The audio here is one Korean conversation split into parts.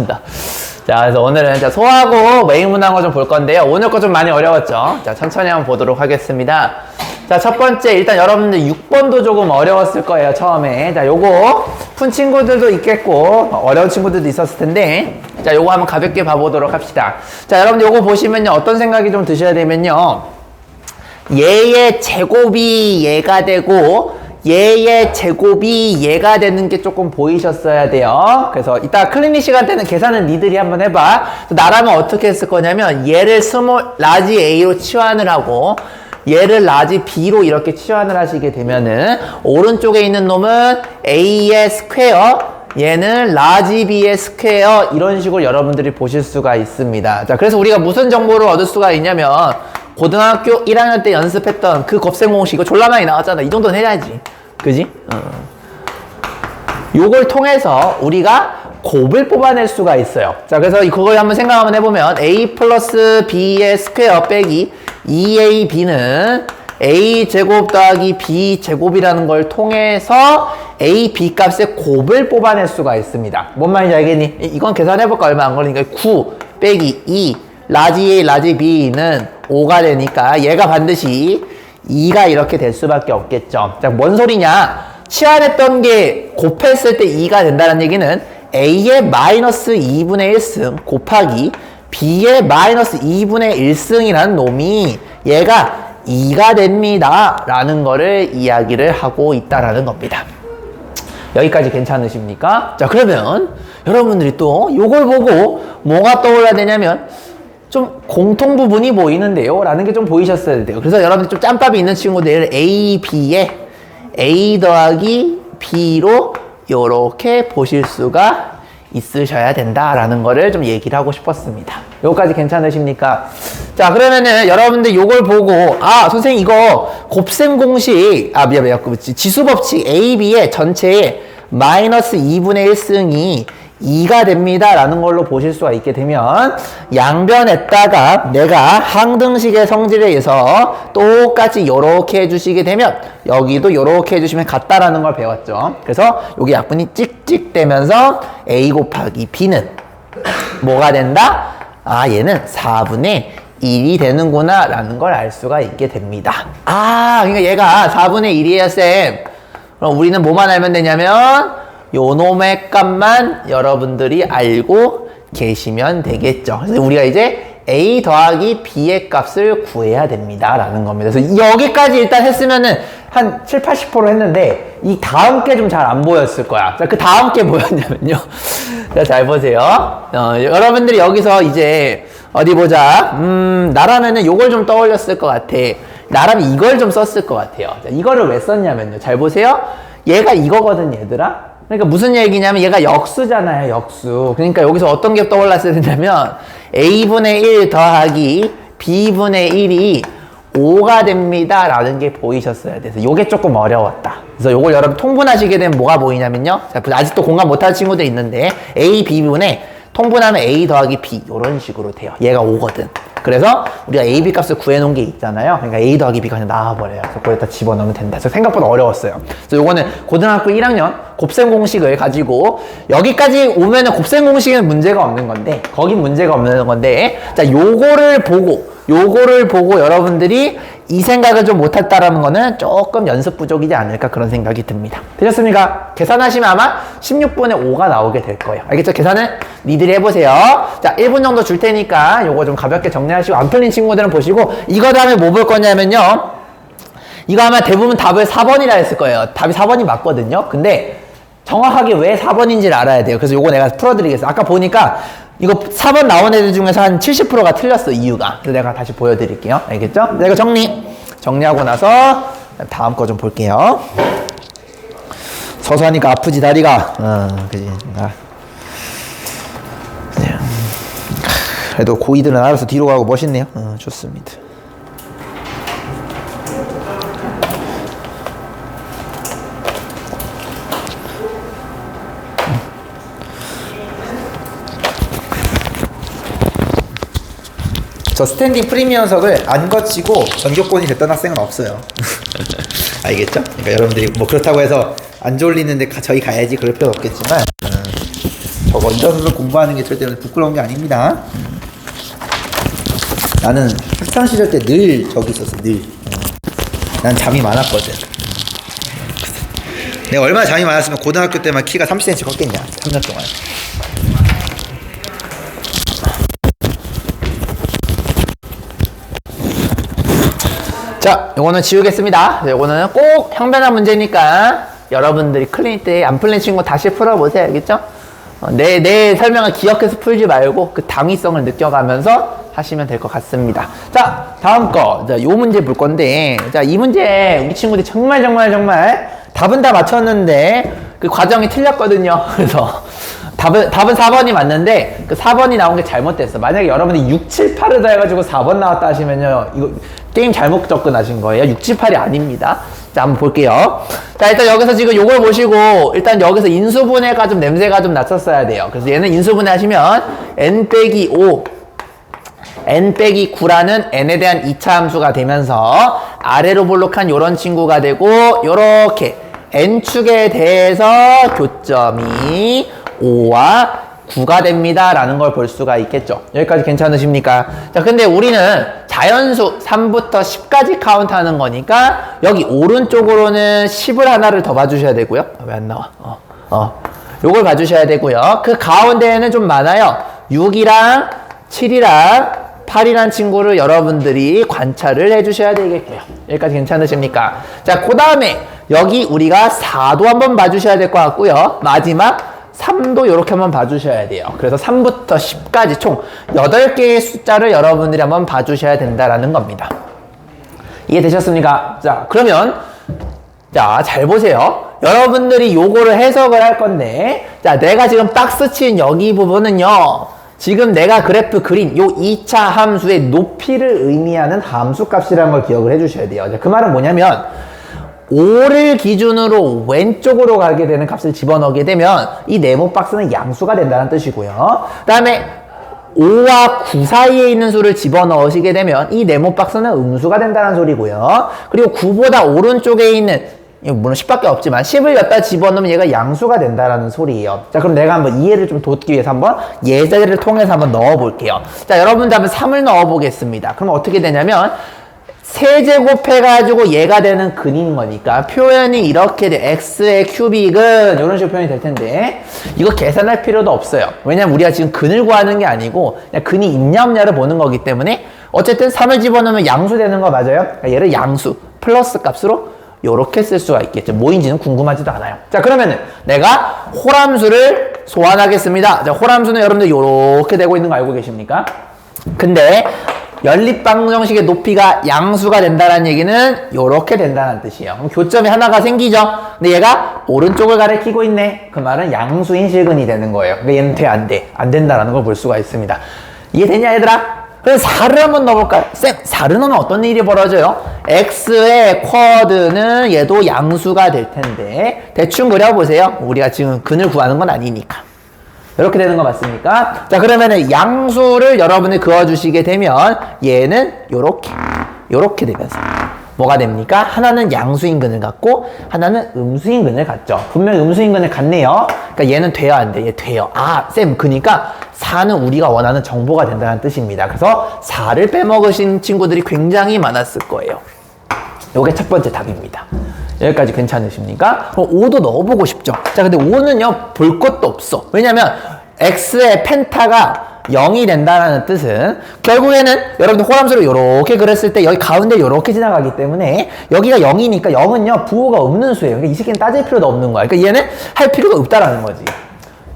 자, 그래서 오늘은 소하고 메인 문항어 좀 볼 건데요. 오늘 거 좀 많이 어려웠죠? 자, 천천히 한번 보도록 하겠습니다. 자, 첫 번째, 일단 여러분들 6번도 조금 어려웠을 거예요, 처음에. 자, 요거 푼 친구들도 있겠고, 어려운 친구들도 있었을 텐데, 자, 요거 한번 가볍게 봐보도록 합시다. 자, 여러분들 요거 보시면요, 어떤 생각이 좀 드셔야 되면요, 얘의 제곱이 얘가 되고, 얘의 제곱이 얘가 되는 게 조금 보이셨어야 돼요. 그래서 이따 클리닉 시간 때는 계산은 니들이 한번 해봐. 나라면 어떻게 했을 거냐면 얘를 라지 A로 치환을 하고 얘를 라지 B로 이렇게 치환을 하시게 되면은 오른쪽에 있는 놈은 A의 스퀘어, 얘는 라지 B의 스퀘어, 이런 식으로 여러분들이 보실 수가 있습니다. 자, 그래서 우리가 무슨 정보를 얻을 수가 있냐면 고등학교 1학년 때 연습했던 그 곱셈 공식, 이거 졸라 많이 나왔잖아. 이 정도는 해야지. 그지? 요걸 통해서 우리가 곱을 뽑아낼 수가 있어요. 자, 그래서 그걸 한번 생각 한번 해보면 A 플러스 B의 스퀘어 빼기 2AB는 A 제곱 더하기 B 제곱이라는 걸 통해서 A, B 값의 곱을 뽑아낼 수가 있습니다. 뭔 말인지 알겠니? 이건 계산해볼까? 얼마 안 걸리니까 9 빼기 2 라지 A, 라지 B는 5가 되니까 얘가 반드시 2가 이렇게 될 수밖에 없겠죠. 자, 뭔 소리냐? 치환했던 게 곱했을 때 2가 된다는 얘기는 A의 마이너스 2분의 1승 곱하기 B의 마이너스 2분의 1승이라는 놈이 얘가 2가 됩니다. 라는 거를 이야기를 하고 있다라는 겁니다. 여기까지 괜찮으십니까? 자, 그러면 여러분들이 또 요걸 보고 뭐가 떠올라야 되냐면 좀 공통 부분이 보이는데요 라는 게 좀 보이셨어야 돼요. 그래서 여러분들 좀 짬밥이 있는 친구들 A, B에 A 더하기 B로 요렇게 보실 수가 있으셔야 된다라는 거를 좀 얘기를 하고 싶었습니다. 요거까지 괜찮으십니까? 자, 그러면은 여러분들 요걸 보고 선생님 이거 곱셈 공식 미안 지수법칙 A, B의 전체에 마이너스 2분의 1승이 2가 됩니다 라는 걸로 보실 수가 있게 되면 양변에다가 내가 항등식의 성질에 의해서 똑같이 요렇게 해주시게 되면 여기도 요렇게 해주시면 같다라는 걸 배웠죠. 그래서 여기 약분이 찍찍 되면서 A 곱하기 B는 뭐가 된다? 얘는 4분의 1이 되는구나 라는 걸 알 수가 있게 됩니다. 그러니까 얘가 4분의 1이에요 쌤. 그럼 우리는 뭐만 알면 되냐면 요 놈의 값만 여러분들이 알고 계시면 되겠죠. 그래서 우리가 이제 A 더하기 B의 값을 구해야 됩니다 라는 겁니다. 그래서 여기까지 일단 했으면은 한 7, 80% 했는데 이 다음 게 좀 잘 안 보였을 거야. 자, 그 다음 게 뭐였냐면요. 자, 잘 보세요. 여러분들이 여기서 이제 어디 보자. 나라면은 요걸 좀 떠올렸을 것 같아. 나라면 이걸 좀 썼을 것 같아요. 자, 이거를 왜 썼냐면요. 잘 보세요. 얘가 이거거든 얘들아. 그러니까 무슨 얘기냐면 얘가 역수잖아요, 역수. 그러니까 여기서 어떤 게 떠올랐어야 되냐면 A분의 1 더하기 B분의 1이 5가 됩니다 라는 게 보이셨어야 돼서 요게 조금 어려웠다. 그래서 요걸 여러분 통분하시게 되면 뭐가 보이냐면요. 아직도 공감 못하는 친구들 있는데 A, B분의 통분하면 A 더하기 B 이런 식으로 돼요. 얘가 5거든. 그래서 우리가 A, B 값을 구해놓은 게 있잖아요. 그러니까 A 더하기 B가 그냥 나와버려요. 그래서 거기다 집어넣으면 된다. 그래서 생각보다 어려웠어요. 그래서 요거는 고등학교 1학년 곱셈 공식을 가지고 여기까지 오면은 곱셈 공식에는 문제가 없는 건데 거긴 문제가 없는 건데 자, 요거를 보고 여러분들이 이 생각을 좀 못했다라는 거는 조금 연습 부족이지 않을까 그런 생각이 듭니다. 되셨습니까? 계산하시면 아마 16분의 5가 나오게 될 거예요. 알겠죠? 계산은 니들이 해보세요. 자, 1분 정도 줄 테니까 요거 좀 가볍게 정리하시고 안 풀린 친구들은 보시고 이거 다음에 뭐 볼 거냐면요. 이거 아마 대부분 답을 4번이라 했을 거예요. 답이 4번이 맞거든요. 근데 정확하게 왜 4번인지를 알아야 돼요. 그래서 요거 내가 풀어드리겠어요. 아까 보니까 이거 4번 나온 애들 중에서 한 70%가 틀렸어, 이유가. 그래서 내가 다시 보여드릴게요. 알겠죠? 내가 정리하고 나서 다음 거 좀 볼게요. 서서 하니까 아프지, 다리가. 그지. 그래도 고이들은 알아서 뒤로 가고 멋있네요. 좋습니다. 저 스탠딩 프리미엄석을 안 거치고 전교권이 됐던 학생은 없어요. 알겠죠? 그러니까 여러분들이 뭐 그렇다고 해서 안 졸리는데 저희 가야지 그럴 필요 없겠지만 얹어서 공부하는 게 절대 부끄러운 게 아닙니다. 나는 학창 시절 때 늘 저기 있었어, 늘. 난 잠이 많았거든. 내가 얼마나 잠이 많았으면 고등학교 때만 키가 30cm 컸겠냐, 3년 동안. 자, 요거는 지우겠습니다. 요거는 꼭 형변화 문제니까 여러분들이 클리닉 때 안 풀린 친구 다시 풀어보세요. 알겠죠? 내 설명을 기억해서 풀지 말고 그 당위성을 느껴가면서 하시면 될 것 같습니다. 자, 다음 거. 자, 요 문제 볼 건데. 자, 이 문제 우리 친구들이 정말 답은 다 맞췄는데 그 과정이 틀렸거든요. 그래서 답은 4번이 맞는데 그 4번이 나온 게 잘못됐어. 만약에 여러분이 6, 7, 8을 더해가지고 4번 나왔다 하시면요. 이거 게임 잘못 접근하신 거예요. 6, 7, 8이 아닙니다. 자, 한번 볼게요. 자, 일단 여기서 지금 요걸 보시고 일단 여기서 인수분해가 좀 냄새가 좀 났었어야 돼요. 그래서 얘는 인수분해 하시면 n 빼기 5 n 빼기 9라는 n에 대한 2차 함수가 되면서 아래로 볼록한 요런 친구가 되고 요렇게 n축에 대해서 교점이 5와 9가 됩니다 라는 걸 볼 수가 있겠죠. 여기까지 괜찮으십니까? 자, 근데 우리는 자연수 3부터 10까지 카운트하는 거니까 여기 오른쪽으로는 10을 하나를 더 봐주셔야 되고요. 왜 안 나와? 요걸 봐주셔야 되고요. 그 가운데에는 좀 많아요. 6이랑 7이랑 8이란 친구를 여러분들이 관찰을 해주셔야 되겠고요. 여기까지 괜찮으십니까? 자, 그 다음에 여기 우리가 4도 한번 봐주셔야 될 것 같고요. 마지막 3도 이렇게 한번 봐주셔야 돼요. 그래서 3부터 10까지 총 8개의 숫자를 여러분들이 한번 봐주셔야 된다라는 겁니다. 이해되셨습니까? 자, 그러면 자, 잘 보세요. 여러분들이 요거를 해석을 할 건데 자, 내가 지금 박스 친 여기 부분은요. 지금 내가 그래프 그린 요 2차 함수의 높이를 의미하는 함수 값이라는 걸 기억을 해주셔야 돼요. 그 말은 뭐냐면 5를 기준으로 왼쪽으로 가게 되는 값을 집어넣게 되면 이 네모 박스는 양수가 된다는 뜻이고요. 그 다음에 5와 9 사이에 있는 수를 집어넣으시게 되면 이 네모 박스는 음수가 된다는 소리고요. 그리고 9보다 오른쪽에 있는 물론 10밖에 없지만 10을 여기다 집어넣으면 얘가 양수가 된다라는 소리예요. 자, 그럼 내가 한번 이해를 좀 돕기 위해서 한번 예제를 통해서 한번 넣어볼게요. 자, 여러분들 한번 3을 넣어보겠습니다. 그럼 어떻게 되냐면 세제곱해가지고 얘가 되는 근인 거니까 표현이 이렇게 돼. x의 큐빅은 이런 식으로 표현이 될 텐데 이거 계산할 필요도 없어요. 왜냐면 우리가 지금 근을 구하는 게 아니고 그냥 근이 있냐 없냐를 보는 거기 때문에 어쨌든 3을 집어넣으면 양수 되는 거 맞아요? 그러니까 얘를 양수 플러스 값으로 요렇게 쓸 수가 있겠죠. 뭐인지는 궁금하지도 않아요. 자, 그러면은 내가 홀함수를 소환하겠습니다. 자, 홀함수는 여러분들 요렇게 되고 있는 거 알고 계십니까? 근데 연립방정식의 높이가 양수가 된다는 얘기는 요렇게 된다는 뜻이에요. 그럼 교점이 하나가 생기죠? 근데 얘가 오른쪽을 가리키고 있네. 그 말은 양수인 실근이 되는 거예요. 근데 얘는 돼, 안 돼? 안 된다라는 걸 볼 수가 있습니다. 이해되냐, 얘들아? 그래서 4를 한번 넣어볼까요? 쌤, 4를 넣으면 어떤 일이 벌어져요? x의 쿼드는 얘도 양수가 될 텐데 대충 그려보세요. 우리가 지금 근을 구하는 건 아니니까. 이렇게 되는 거 맞습니까? 자, 그러면은 양수를 여러분이 그어주시게 되면 얘는 요렇게 되면서 뭐가 됩니까? 하나는 양수인 근을 갖고 하나는 음수인 근을 갖죠. 분명히 음수인 근을 갖네요. 그러니까 얘는 돼요, 안 돼? 얘 돼요. 아, 쌤, 그러니까 4는 우리가 원하는 정보가 된다는 뜻입니다. 그래서 4를 빼먹으신 친구들이 굉장히 많았을 거예요. 요게 첫 번째 답입니다. 여기까지 괜찮으십니까? 그럼 5도 넣어보고 싶죠. 자, 근데 5는요, 볼 것도 없어. 왜냐면, x의 펜타가 0이 된다는 뜻은, 결국에는 여러분들 호람수를 요렇게 그렸을 때, 여기 가운데 요렇게 지나가기 때문에, 여기가 0이니까 0은요, 부호가 없는 수예요. 그러니까 이 새끼는 따질 필요도 없는 거야. 그러니까 얘는 할 필요가 없다라는 거지.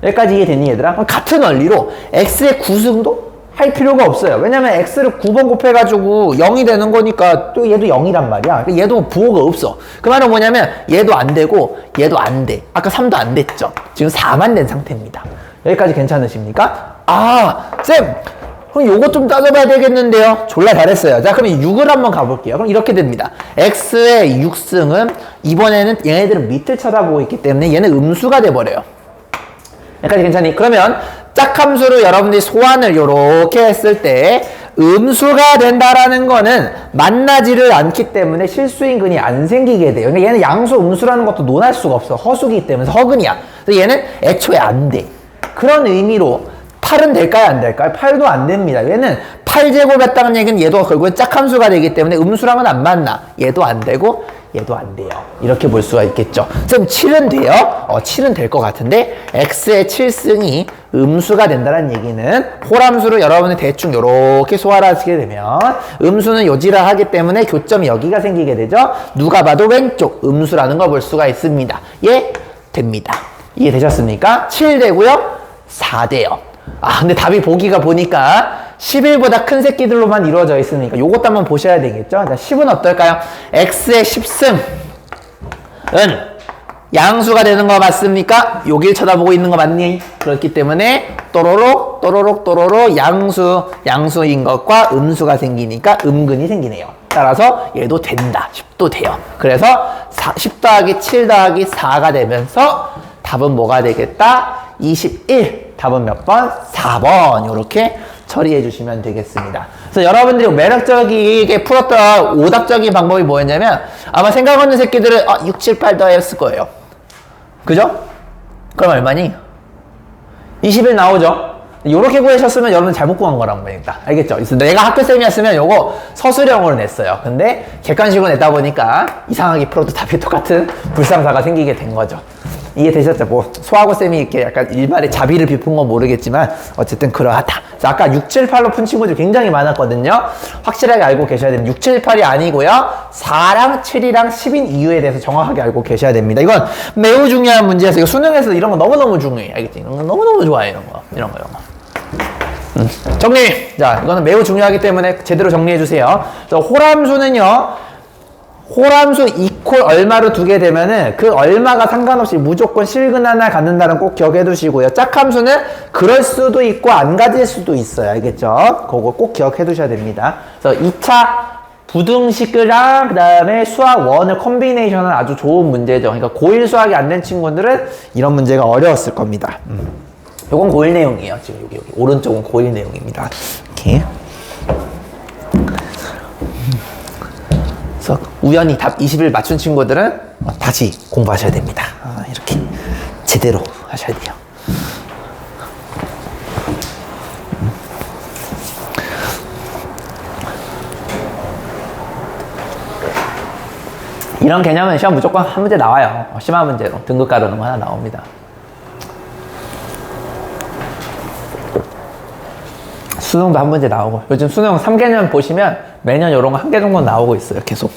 여기까지 이해됐니, 얘들아? 그럼 같은 원리로, x의 구승도 할 필요가 없어요. 왜냐면 x를 9번 곱해가지고 0이 되는 거니까 또 얘도 0이란 말이야. 그러니까 얘도 부호가 없어. 그 말은 뭐냐면 얘도 안 되고 얘도 안 돼. 아까 3도 안 됐죠. 지금 4만 된 상태입니다. 여기까지 괜찮으십니까? 아, 쌤! 그럼 요거 좀 따져봐야 되겠는데요? 졸라 잘했어요. 자, 그럼 6을 한번 가볼게요. 그럼 이렇게 됩니다. x의 6승은 이번에는 얘네들은 밑을 쳐다보고 있기 때문에 얘는 음수가 돼버려요. 여기까지 괜찮니? 그러면 짝함수로 여러분들이 소환을 요렇게 했을 때 음수가 된다라는 거는 만나지를 않기 때문에 실수인 근이 안 생기게 돼요. 그러니까 얘는 양수, 음수라는 것도 논할 수가 없어. 허수기 때문에 허근이야. 그래서 얘는 애초에 안 돼. 그런 의미로 8은 될까요? 안 될까요? 8도 안 됩니다. 얘는 8제곱했다는 얘기는 얘도 결국에 짝함수가 되기 때문에 음수랑은 안 맞나? 얘도 안 되고 얘도 안 돼요. 이렇게 볼 수가 있겠죠. 그럼 7은 돼요? 7은 될 것 같은데 x의 7승이 음수가 된다는 얘기는 홀함수로 여러분이 대충 이렇게 소화하시게 되면 음수는 요지라 하기 때문에 교점이 여기가 생기게 되죠. 누가 봐도 왼쪽 음수라는 걸 볼 수가 있습니다. 예? 됩니다. 이해되셨습니까? 7 되고요. 4 돼요. 근데 답이 보기가 보니까 11보다 큰 새끼들로만 이루어져 있으니까 요것도 한번 보셔야 되겠죠? 자, 10은 어떨까요? x의 10승은 양수가 되는 거 맞습니까? 여길 쳐다보고 있는 거 맞니? 그렇기 때문에 또로록 또로록 또로록 양수인 것과 음수가 생기니까 음근이 생기네요. 따라서 얘도 된다. 10도 돼요. 그래서 10 더하기 7 더하기 4가 되면서 답은 뭐가 되겠다? 21. 답은 몇 번? 4번. 이렇게 처리해 주시면 되겠습니다. 그래서 여러분들이 매력적이게 풀었던 오답적인 방법이 뭐였냐면 아마 생각 없는 새끼들은 6, 7, 8 더했을 거예요. 그죠? 그럼 얼마니? 21 나오죠? 요렇게 구하셨으면 여러분 잘못 구한 거란 말입니다. 알겠죠? 그래서 내가 학교쌤이었으면 요거 서술형으로 냈어요. 근데 객관식으로 냈다 보니까 이상하게 풀어도 답이 똑같은 불상사가 생기게 된 거죠. 이해되셨죠? 뭐 소하고 쌤이 이렇게 약간 일말의 자비를 비푼 건 모르겠지만 어쨌든 그러하다. 자, 아까 6, 7, 8로 푼 친구들 굉장히 많았거든요. 확실하게 알고 계셔야 됩니다. 6, 7, 8이 아니고요. 4랑 7이랑 10인 이유에 대해서 정확하게 알고 계셔야 됩니다. 이건 매우 중요한 문제여서 이거 수능에서 이런 거 너무너무 중요해. 알겠지? 이런 거 너무너무 좋아해. 이런 거. 정리! 자, 이거는 매우 중요하기 때문에 제대로 정리해 주세요. 홀함수는요. 홀함수 이퀄 얼마로 두게 되면은 그 얼마가 상관없이 무조건 실근 하나 갖는다는 꼭 기억해 두시고요. 짝함수는 그럴 수도 있고 안 가질 수도 있어요. 알겠죠? 그거 꼭 기억해 두셔야 됩니다. 그래서 2차 부등식이랑 그 다음에 수학 1을 콤비네이션은 아주 좋은 문제죠. 그러니까 고1 수학이 안 된 친구들은 이런 문제가 어려웠을 겁니다. 요건 고1 내용이에요. 지금 여기 오른쪽은 고1 내용입니다. 이렇게. 그래서 우연히 답 20을 맞춘 친구들은 다시 공부하셔야 됩니다. 이렇게 제대로 하셔야 돼요. 이런 개념은 시험 무조건 한 문제 나와요. 심한 문제로 등급 가르는 거 하나 나옵니다. 수능도 한 문제 나오고 요즘 수능 3개년 보시면 매년 이런 거 한 개 정도 나오고 있어요. 계속.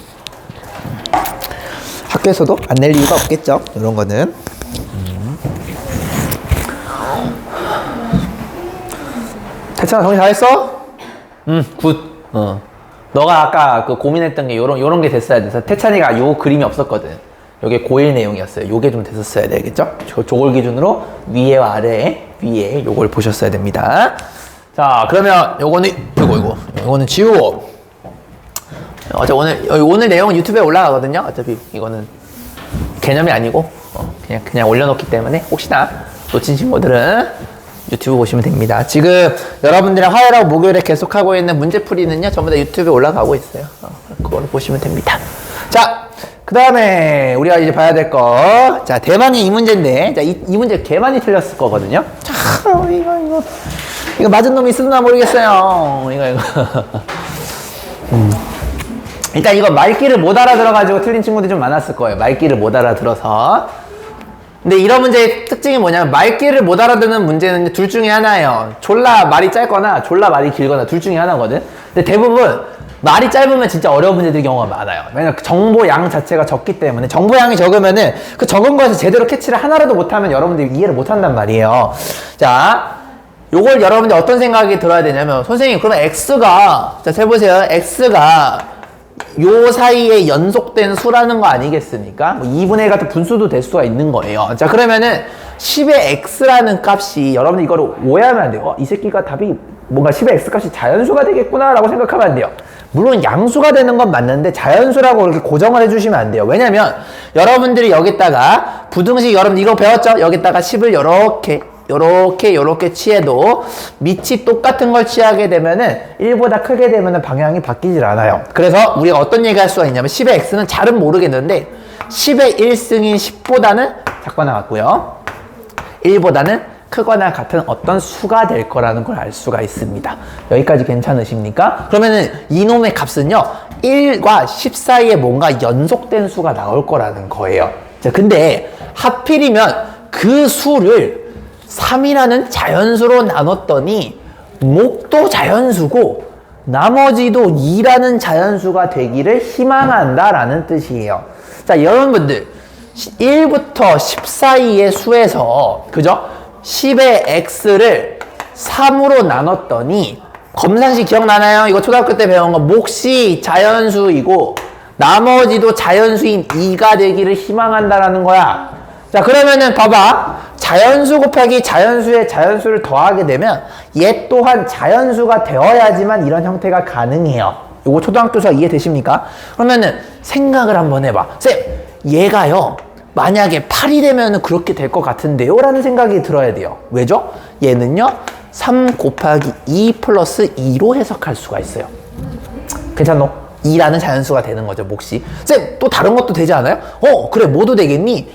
학교에서도 안 낼 이유가 없겠죠. 이런 거는. 태찬아 정리 다 했어? 굿. 너가 아까 그 고민했던 게 요런 게 됐어야 돼서 태찬이가 요 그림이 없었거든. 요게 고1 내용이었어요. 요게 좀 됐었어야 되겠죠? 저걸 기준으로 위에와 아래에 위에 요걸 보셨어야 됩니다. 자, 그러면 요거는 요거는 지우고. 오늘 내용은 유튜브에 올라가거든요. 어차피 이거는 개념이 아니고 그냥 올려놓기 때문에 혹시나 놓친 친구들은 유튜브 보시면 됩니다. 지금 여러분들이랑 화요일하고 목요일에 계속하고 있는 문제풀이는요 전부 다 유튜브에 올라가고 있어요. 그거를 보시면 됩니다. 자, 그 다음에 우리가 이제 봐야 될 거. 자, 대만이 이 문제인데, 자, 이 문제 개 많이 틀렸을 거거든요. 자, 이거 맞은 놈이 있었나 모르겠어요. 이거. 일단 이거 말귀를 못 알아들어가지고 틀린 친구들이 좀 많았을 거예요. 말귀를 못 알아들어서. 근데 이런 문제의 특징이 뭐냐면 말귀를 못 알아듣는 문제는 둘 중에 하나예요. 졸라 말이 짧거나 졸라 말이 길거나 둘 중에 하나거든. 근데 대부분 말이 짧으면 진짜 어려운 문제들이 경우가 많아요. 왜냐면 정보 양 자체가 적기 때문에 정보 양이 적으면은 그 적은 거에서 제대로 캐치를 하나라도 못하면 여러분들이 이해를 못한단 말이에요. 자, 요걸 여러분들 어떤 생각이 들어야 되냐면 선생님 그러면 x가 자 세보세요. x가 요 사이에 연속된 수라는 거 아니겠습니까? 뭐 2분의 1 같은 분수도 될 수가 있는 거예요. 자, 그러면은 10의 x라는 값이 여러분들 이거를 오해하면 안 돼요. 이 새끼가 답이 뭔가 10의 x 값이 자연수가 되겠구나 라고 생각하면 안 돼요. 물론 양수가 되는 건 맞는데 자연수라고 이렇게 고정을 해주시면 안 돼요. 왜냐면 여러분들이 여기다가 부등식 여러분 이거 배웠죠? 여기다가 10을 요렇게 취해도 밑이 똑같은 걸 취하게 되면은 1보다 크게 되면은 방향이 바뀌질 않아요. 그래서 우리가 어떤 얘기 할 수가 있냐면 10의 x는 잘은 모르겠는데 10의 1승인 10보다는 작거나 같고요. 1보다는 크거나 같은 어떤 수가 될 거라는 걸 알 수가 있습니다. 여기까지 괜찮으십니까? 그러면은 이놈의 값은요 1과 10 사이에 뭔가 연속된 수가 나올 거라는 거예요. 자, 근데 하필이면 그 수를 3이라는 자연수로 나눴더니 목도 자연수고 나머지도 2라는 자연수가 되기를 희망한다라는 뜻이에요. 자, 여러분들 1부터 10 사이의 수에서 그죠? 10의 x를 3으로 나눴더니 검산식 기억나나요? 이거 초등학교 때 배운 거 몫이 자연수이고 나머지도 자연수인 2가 되기를 희망한다라는 거야. 자, 그러면은 봐봐. 자연수 곱하기 자연수에 자연수를 더하게 되면 얘 또한 자연수가 되어야지만 이런 형태가 가능해요. 이거 초등학교 수학 이해되십니까? 그러면은 생각을 한번 해봐. 쌤, 얘가요 만약에 8이 되면 그렇게 될 것 같은데요? 라는 생각이 들어야 돼요. 왜죠? 얘는요 3 곱하기 2 플러스 2로 해석할 수가 있어요. 괜찮노? 2라는 자연수가 되는 거죠, 몫이. 쌤, 또 다른 것도 되지 않아요? 그래, 뭐도 되겠니?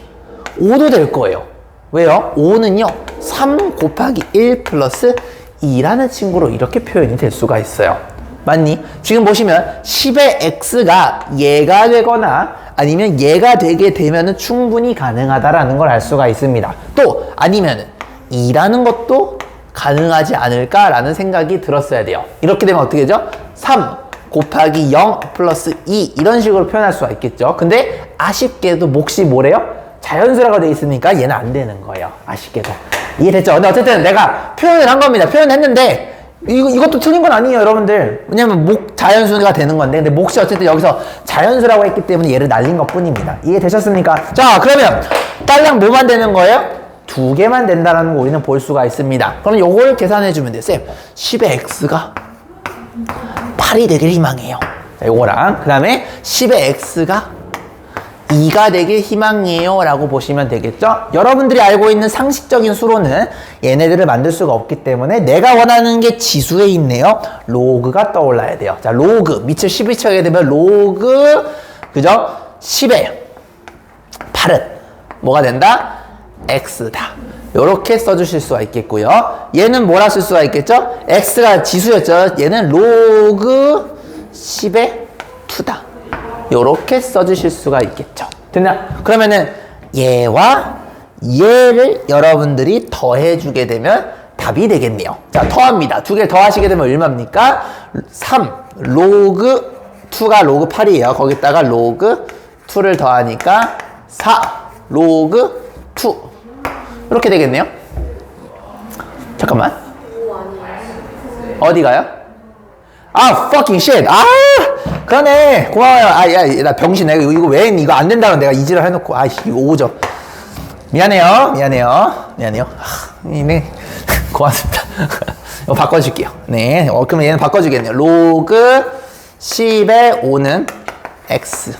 5도 될 거예요. 왜요? 5는요 3 곱하기 1 플러스 2라는 친구로 이렇게 표현이 될 수가 있어요. 맞니? 지금 보시면 10의 x가 얘가 되거나 아니면 얘가 되게 되면은 충분히 가능하다라는 걸 알 수가 있습니다. 또 아니면은 2라는 것도 가능하지 않을까라는 생각이 들었어야 돼요. 이렇게 되면 어떻게 되죠? 3 곱하기 0 플러스 2 이런 식으로 표현할 수가 있겠죠. 근데 아쉽게도 몫이 뭐래요? 자연수라고 되어 있으니까 얘는 안 되는 거예요. 아쉽게도. 이해됐죠? 근데 어쨌든 내가 표현을 한 겁니다. 표현했는데 이것도 틀린 건 아니에요, 여러분들. 왜냐면 자연수가 되는 건데, 근데 몫이 어쨌든 여기서 자연수라고 했기 때문에 얘를 날린 것 뿐입니다. 이해되셨습니까? 자, 그러면 딸랑 뭐만 되는 거예요? 2개만 된다는 거 우리는 볼 수가 있습니다. 그럼 요걸 계산해 주면 돼요. 쌤, 10의 x가 8이 되길 희망해요. 자, 요거랑 그 다음에 10의 x가 2가 되길 희망해요 라고 보시면 되겠죠. 여러분들이 알고 있는 상식적인 수로는 얘네들을 만들 수가 없기 때문에 내가 원하는 게 지수에 있네요. 로그가 떠올라야 돼요. 자, 로그 밑을 10이 쳐게 되면 로그 그죠? 10에 8은 뭐가 된다? x다. 요렇게 써주실 수가 있겠고요. 얘는 뭐라 쓸 수가 있겠죠? x가 지수였죠. 얘는 로그 10의 2다. 요렇게 써주실 수가 있겠죠. 됐나? 그러면은 얘와 얘를 여러분들이 더해주게 되면 답이 되겠네요. 자, 더합니다. 두 개를 더하시게 되면 얼마입니까? 3 로그 2가 로그 8이에요. 거기다가 로그 2를 더하니까 4 로그 2 이렇게 되겠네요. 잠깐만. 어디 가요? fucking shit. 그러네. 고마워요. 야, 나 병신. 내가 이거 왜 했니? 이거 안 된다고 내가 이지를 해놓고. 이거 5점. 미안해요. 네. 고맙습니다. 이거 바꿔줄게요. 네. 그럼 얘는 바꿔주겠네요. 로그 10의 5는 x.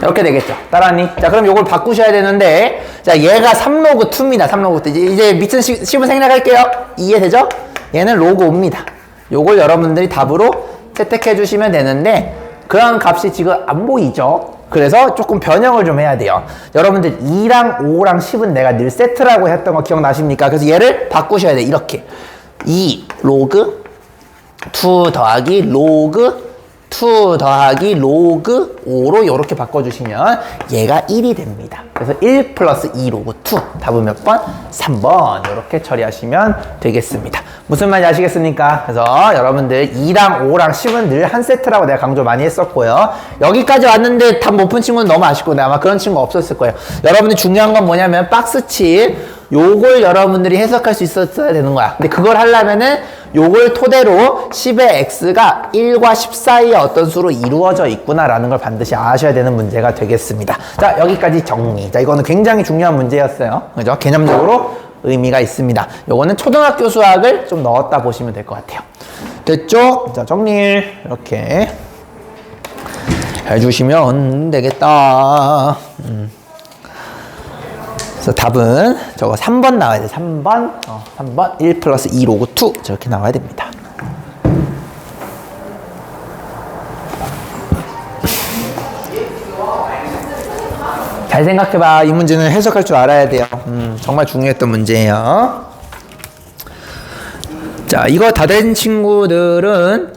이렇게 되겠죠. 따라하니? 자, 그럼 요걸 바꾸셔야 되는데, 자, 얘가 3로그 2입니다. 3로그 2. 이제 밑은 10은 생략할게요. 이해되죠? 얘는 로그 5입니다. 요걸 여러분들이 답으로 채택해 주시면 되는데 그런 값이 지금 안 보이죠? 그래서 조금 변형을 좀 해야 돼요. 여러분들 2랑 5랑 10은 내가 늘 세트라고 했던 거 기억나십니까? 그래서 얘를 바꾸셔야 돼요. 이렇게 2 로그 2 더하기 로그 2 더하기 로그 5로 이렇게 바꿔주시면 얘가 1이 됩니다. 그래서 1 플러스 2 로그 2 답은 몇 번? 3번 이렇게 처리하시면 되겠습니다. 무슨 말인지 아시겠습니까? 그래서 여러분들 2랑 5랑 10은 늘 한 세트라고 내가 강조 많이 했었고요. 여기까지 왔는데 답 못 푼 친구는 너무 아쉽고 아마 그런 친구 없었을 거예요. 여러분들 중요한 건 뭐냐면 박스칠 요걸 여러분들이 해석할 수 있었어야 되는 거야. 근데 그걸 하려면은 요걸 토대로 10의 x가 1과 10 사이에 어떤 수로 이루어져 있구나라는 걸 반드시 아셔야 되는 문제가 되겠습니다. 자, 여기까지 정리. 자, 이거는 굉장히 중요한 문제였어요. 그죠? 개념적으로 의미가 있습니다. 요거는 초등학교 수학을 좀 넣었다 보시면 될 것 같아요. 됐죠? 자, 정리. 이렇게 해주시면 되겠다. 그래서 답은 저거 3번 나와야 돼. 3번. 3번 1 플러스 2 로그 2 저렇게 나와야 됩니다. 잘 생각해봐. 이 문제는 해석할 줄 알아야 돼요. 정말 중요했던 문제예요. 자, 이거 다 된 친구들은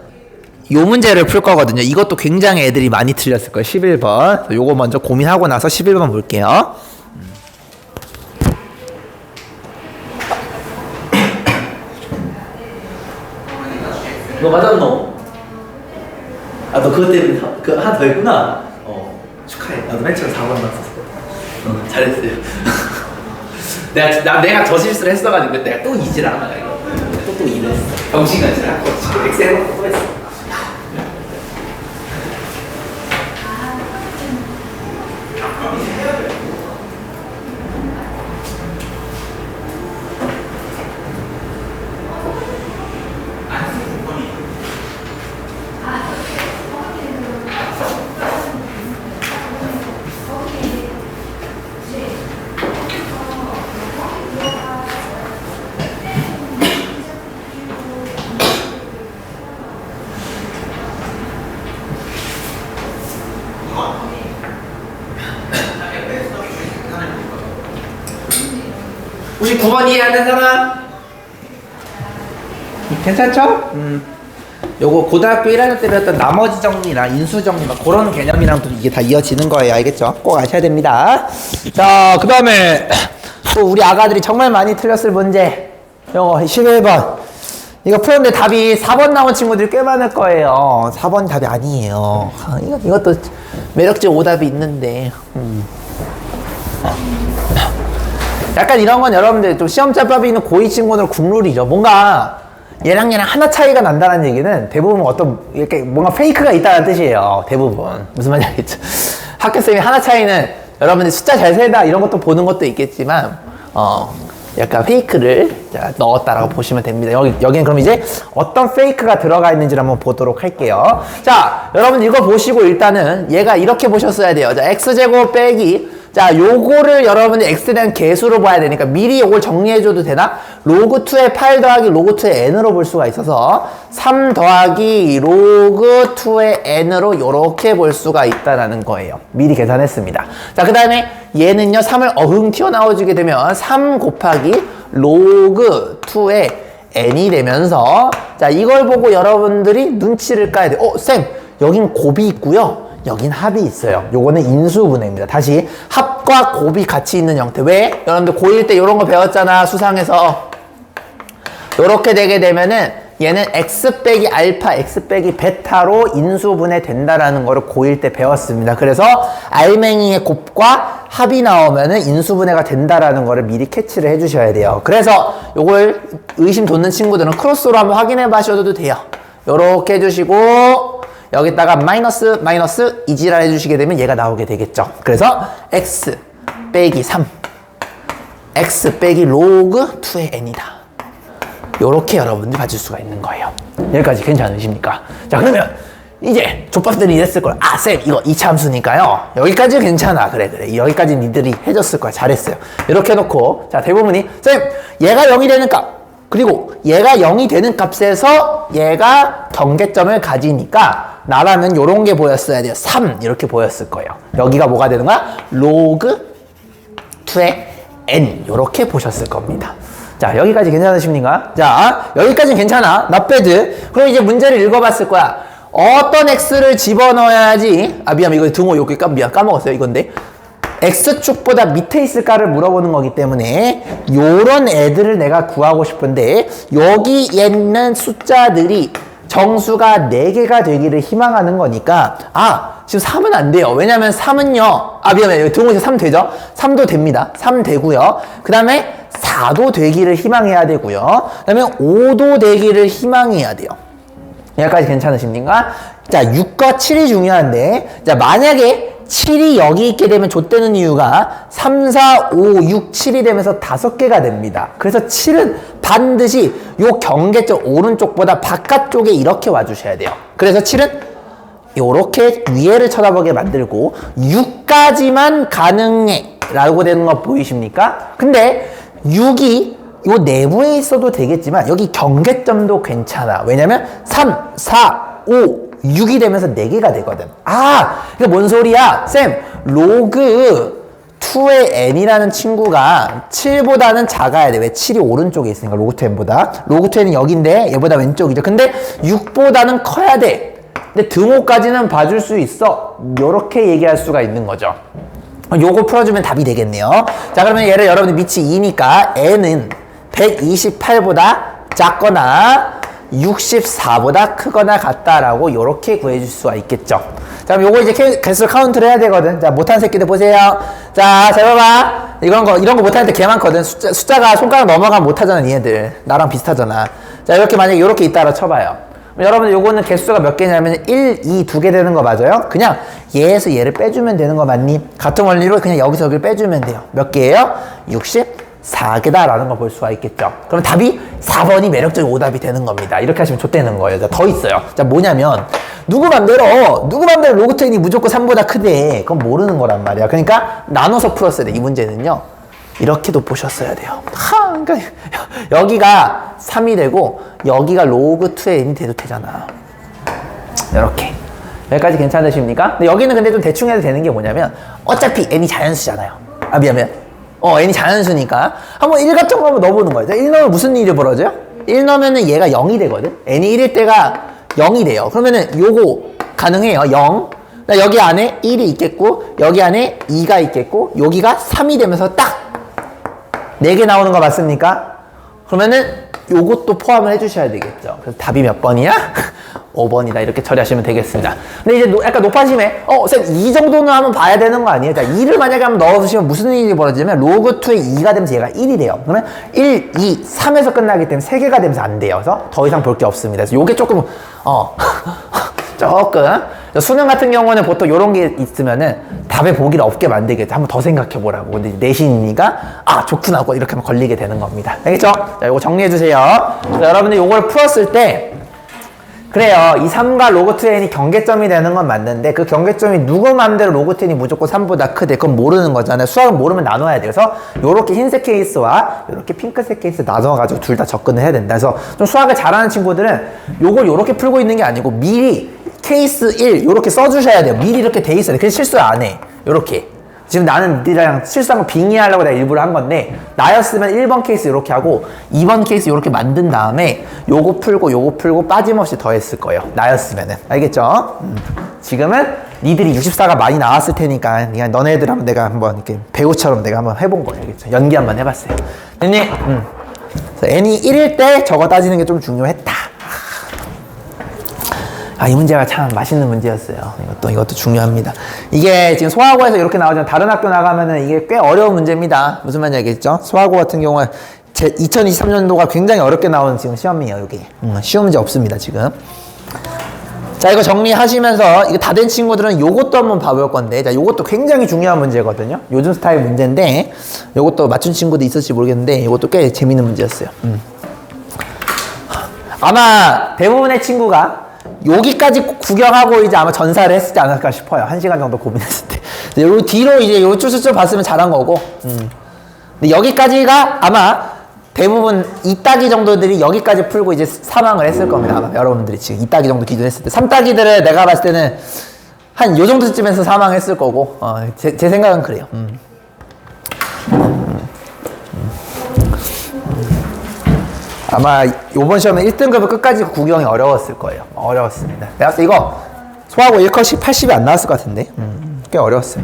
요 문제를 풀 거거든요. 이것도 굉장히 애들이 많이 틀렸을 거예요. 11번. 요거 먼저 고민하고 나서 11번 볼게요. 너 맞았노? 아, 너 그것 때문에 그 하나 더 했구나. 축하해. 나도 맨 처음 4번 맞았어. 잘했어요. 내가 저 실수를 했어가지고 내가 또 이질 않아. 또 이랬어. 정신같이 하고 엑셀로 또 했어. 혹시 9번 이해하는 사람? 괜찮죠? 요거 고등학교 1학년 때 배웠던 나머지 정리랑 인수 정리 막 그런 개념이랑 또 이게 다 이어지는 거예요. 알겠죠? 꼭 아셔야 됩니다. 자, 그 다음에 또 우리 아가들이 정말 많이 틀렸을 문제. 요거 11번. 이거 풀었는데 답이 4번 나온 친구들이 꽤 많을 거예요. 4번 답이 아니에요. 이것도 매력적 오답이 있는데. 약간 이런 건 여러분들 좀 시험자법이 있는 고2 친구들은 국룰이죠. 뭔가 얘랑 하나 차이가 난다는 얘기는 대부분 어떤 이렇게 뭔가 페이크가 있다는 뜻이에요. 대부분. 무슨 말인지 알겠죠? 학교쌤이 하나 차이는 여러분들이 숫자 잘 세다 이런 것도 보는 것도 있겠지만 약간 페이크를 넣었다라고 보시면 됩니다. 여기는 그럼 이제 어떤 페이크가 들어가 있는지를 한번 보도록 할게요. 자, 여러분 이거 보시고 일단은 얘가 이렇게 보셨어야 돼요. 자, x제곱 빼기 자, 요거를 여러분이 x에 대한 개수로 봐야 되니까 미리 요걸 정리해줘도 되나? 로그2의 8 더하기 로그2의 n으로 볼 수가 있어서 3 더하기 로그2의 n으로 요렇게 볼 수가 있다는 거예요. 미리 계산했습니다. 자, 그 다음에 얘는요 3을 어흥 튀어나와주게 되면 3 곱하기 로그2의 n이 되면서 자, 이걸 보고 여러분들이 눈치를 까야 돼요. 쌤, 여긴 곱이 있고요. 여긴 합이 있어요. 요거는 인수분해입니다. 다시 합과 곱이 같이 있는 형태. 왜? 여러분들 고1 때 이런 거 배웠잖아. 수상에서. 요렇게 되게 되면은 얘는 x 빼기 알파, x 빼기 베타로 인수분해 된다라는 거를 고1 때 배웠습니다. 그래서 알맹이의 곱과 합이 나오면은 인수분해가 된다라는 거를 미리 캐치를 해주셔야 돼요. 그래서 요걸 의심 돋는 친구들은 크로스로 한번 확인해 봐셔도 돼요. 요렇게 해주시고 여기다가 마이너스 이지랄 해주시게 되면 얘가 나오게 되겠죠. 그래서 x 빼기 3 x 빼기 로그 2의 n이다. 요렇게 여러분들 봐줄 수가 있는 거예요. 여기까지 괜찮으십니까? 자, 그러면 이제 족밥들이 이랬을 거야. 아, 쌤 이거 이차함수니까요 여기까지 괜찮아. 그래 여기까지 니들이 해줬을 거야. 잘했어요. 이렇게 해놓고 자, 대부분이 쌤 얘가 0이 되는 값 그리고 얘가 0이 되는 값에서 얘가 경계점을 가지니까 나라면 요런 게 보였어야 돼요. 3 이렇게 보였을 거예요. 여기가 뭐가 되는 거야? 로그 2의 n 요렇게 보셨을 겁니다. 자, 여기까지 괜찮으십니까? 자, 여기까지는 괜찮아. not bad. 그럼 이제 문제를 읽어봤을 거야. 어떤 x를 집어넣어야지 미안 이거 등호 여기 까먹었어요. 이건데 x축보다 밑에 있을까를 물어보는 거기 때문에 요런 애들을 내가 구하고 싶은데 여기 있는 숫자들이 정수가 4개가 되기를 희망하는 거니까 지금 3은 안 돼요. 왜냐면 3은요 미안해 여기 등호에서 3 되죠? 3도 됩니다. 3 되고요. 그 다음에 4도 되기를 희망해야 되고요. 그 다음에 5도 되기를 희망해야 돼요. 여기까지 괜찮으십니까? 자, 6과 7이 중요한데 자, 만약에 7이 여기 있게 되면 좆되는 이유가 3, 4, 5, 6, 7이 되면서 5개가 됩니다. 그래서 7은 반드시 요 경계점 오른쪽보다 바깥쪽에 이렇게 와주셔야 돼요. 그래서 7은 요렇게 위에를 쳐다보게 만들고 6까지만 가능해 라고 되는 거 보이십니까? 근데 6이 요 내부에 있어도 되겠지만 여기 경계점도 괜찮아. 왜냐면 3, 4, 5, 6이 되면서 4개가 되거든. 이게 뭔 소리야? 쌤, 로그 2의 n이라는 친구가 7보다는 작아야 돼. 왜? 7이 오른쪽에 있으니까 로그2 n보다. 로그2 n은 여기인데 얘보다 왼쪽이죠. 근데 6보다는 커야 돼. 근데 등호까지는 봐줄 수 있어. 요렇게 얘기할 수가 있는 거죠. 요거 풀어주면 답이 되겠네요. 자, 그러면 얘를 여러분들 밑이 2니까 n은 128보다 작거나 64보다 크거나 같다라고 요렇게 구해줄 수가 있겠죠. 자, 그럼 요거 이제 개수 카운트를 해야 되거든. 자, 못하는 새끼들 보세요. 자, 잘 봐봐. 이런 거 못하는 데 개 많거든. 숫자가 손가락 넘어가면 못하잖아, 니네들. 나랑 비슷하잖아. 자, 이렇게 만약에 요렇게 있다라 쳐봐요. 여러분들 요거는 개수가 몇 개냐면 1, 2, 2개 되는 거 맞아요? 그냥 얘에서 얘를 빼주면 되는 거 맞니? 같은 원리로 그냥 여기서 여기를 빼주면 돼요. 몇 개예요? 64개다라는 걸 볼 수가 있겠죠. 그럼 답이 4번이 매력적인 오답이 되는 겁니다. 이렇게 하시면 좋다는 거예요. 자, 더 있어요. 자, 뭐냐면 누구 맘대로 로그2 n이 무조건 3보다 크대. 그건 모르는 거란 말이야. 그러니까 나눠서 풀었어야 돼. 이 문제는요. 이렇게도 보셨어야 돼요. 그러니까 여기가 3이 되고 여기가 로그2 n이 돼도 되잖아. 이렇게. 여기까지 괜찮으십니까? 근데 여기는 근데 좀 대충 해도 되는 게 뭐냐면 어차피 n이 자연수잖아요. 아, 미안. n이 자연수니까 한번 1 같은 거 한번 넣어보는 거예요. 1 넣으면 무슨 일이 벌어져요? 1 넣으면은 얘가 0이 되거든. n이 1일 때가 0이 돼요. 그러면은 요거 가능해요. 0. 여기 안에 1이 있겠고 여기 안에 2가 있겠고 여기가 3이 되면서 딱 4개 나오는 거 맞습니까? 그러면은 요것도 포함을 해주셔야 되겠죠. 그래서 답이 몇 번이야? 5번이다. 이렇게 처리하시면 되겠습니다. 근데 이제 약간 높아지면 쌤, 이 정도는 한번 봐야 되는 거 아니에요? 자, 2를 만약에 한번 넣어주시면 무슨 일이 벌어지냐면 로그2의 2가 되면서 얘가 1이 돼요. 그러면 1, 2, 3에서 끝나기 때문에 3개가 되면서 안 돼요. 그래서 더 이상 볼 게 없습니다. 그래서 요게 조금 조금 수능 같은 경우는 보통 요런 게 있으면은 답의 보기를 없게 만들겠죠. 한번 더 생각해 보라고. 근데 내신이니까 좋구나 하고 이렇게 하면 걸리게 되는 겁니다. 알겠죠? 자, 요거 정리해 주세요. 자, 여러분들 요걸 풀었을 때 그래요. 이 3과 로그2 n이 경계점이 되는 건 맞는데 그 경계점이 누구 맘대로 로그2 n이 무조건 3보다 크대. 그건 모르는 거잖아요. 수학은 모르면 나눠야 돼요. 그래서 요렇게 흰색 케이스와 요렇게 핑크색 케이스 나눠가지고 둘 다 접근을 해야 된다. 그래서 좀 수학을 잘하는 친구들은 요걸 요렇게 풀고 있는 게 아니고 미리 케이스 1 요렇게 써주셔야 돼요. 미리 이렇게 돼 있어야 돼. 그래서 실수 안 해. 요렇게. 지금 나는 니랑 실수한 거 빙의하려고 내가 일부러 한 건데 나였으면 1번 케이스 이렇게 하고 2번 케이스 이렇게 만든 다음에 요거 풀고 빠짐없이 더했을 거예요. 나였으면은. 알겠죠? 지금은 니들이 64가 많이 나왔을 테니까 그냥 너네들 한번 내가 한번 이렇게 배우처럼 내가 한번 해본 거예요. 알겠죠? 연기 한번 해봤어요. 됐니? n이 1일 때 저거 따지는 게 좀 중요했다. 이 문제가 참 맛있는 문제였어요. 이것도 중요합니다. 이게 지금 소화고에서 이렇게 나오잖아요. 다른 학교 나가면은 이게 꽤 어려운 문제입니다. 무슨 말인지 알겠죠? 소화고 같은 경우에 2023년도가 굉장히 어렵게 나오는 지금 시험이에요, 여기. 쉬운 문제 없습니다, 지금. 자, 이거 정리하시면서 이거 다 된 친구들은 요것도 한번 봐볼 건데, 자, 요것도 굉장히 중요한 문제거든요. 요즘 스타일 문제인데, 요것도 맞춘 친구도 있을지 모르겠는데, 요것도 꽤 재밌는 문제였어요. 아마 대부분의 친구가 여기까지 구경하고 이제 아마 전사를 했지 않을까 싶어요. 1시간 정도 고민했을 때. 요 뒤로 이제 요 쭈쭈쭈 봤으면 잘한 거고. 근데 여기까지가 아마 대부분 이따기 정도들이 여기까지 풀고 이제 사망을 했을 겁니다. 아마 여러분들이 지금 이따기 정도 기준했을 때. 3따기들을 내가 봤을 때는 한 요 정도쯤에서 사망했을 거고. 제 생각은 그래요. 아마 요번 시험에 1등급을 끝까지 구경이 어려웠을 거예요. 어려웠습니다. 내가 봤을 때 이거 소하고 1컷이 80이 안 나왔을 것 같은데 꽤 어려웠어요.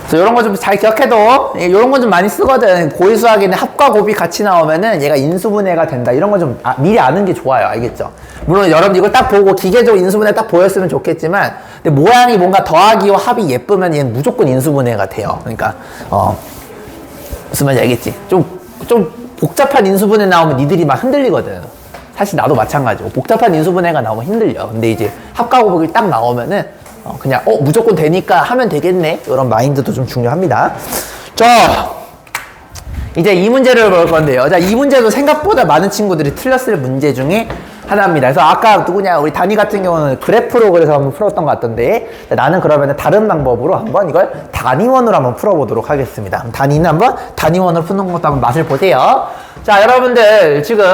그래서 이런 거 좀 잘 기억해도 이런 건 좀 많이 쓰거든. 고일 수학에는 합과 곱이 같이 나오면은 얘가 인수분해가 된다. 이런 거 좀 미리 아는 게 좋아요. 알겠죠? 물론 여러분 이걸 딱 보고 기계적으로 인수분해 딱 보였으면 좋겠지만 근데 모양이 뭔가 더하기와 합이 예쁘면 얘는 무조건 인수분해가 돼요. 그러니까 무슨 말인지 알겠지? 좀 복잡한 인수분해 나오면 니들이 막 흔들리거든. 사실 나도 마찬가지고 복잡한 인수분해가 나오면 힘들려. 근데 이제 합과 곱이 딱 나오면은 그냥 무조건 되니까 하면 되겠네. 이런 마인드도 좀 중요합니다. 자, 이제 이 문제를 볼 건데요. 자, 이 문제도 생각보다 많은 친구들이 틀렸을 문제 중에 하나입니다. 그래서 아까 누구냐 우리 다니 같은 경우는 그래프로 그래서 한번 풀었던 것 같던데 나는 그러면 다른 방법으로 한번 이걸 단위원으로 한번 풀어보도록 하겠습니다. 단위는 한번 단위원으로 푸는 것도 한번 맛을 보세요. 자, 여러분들 지금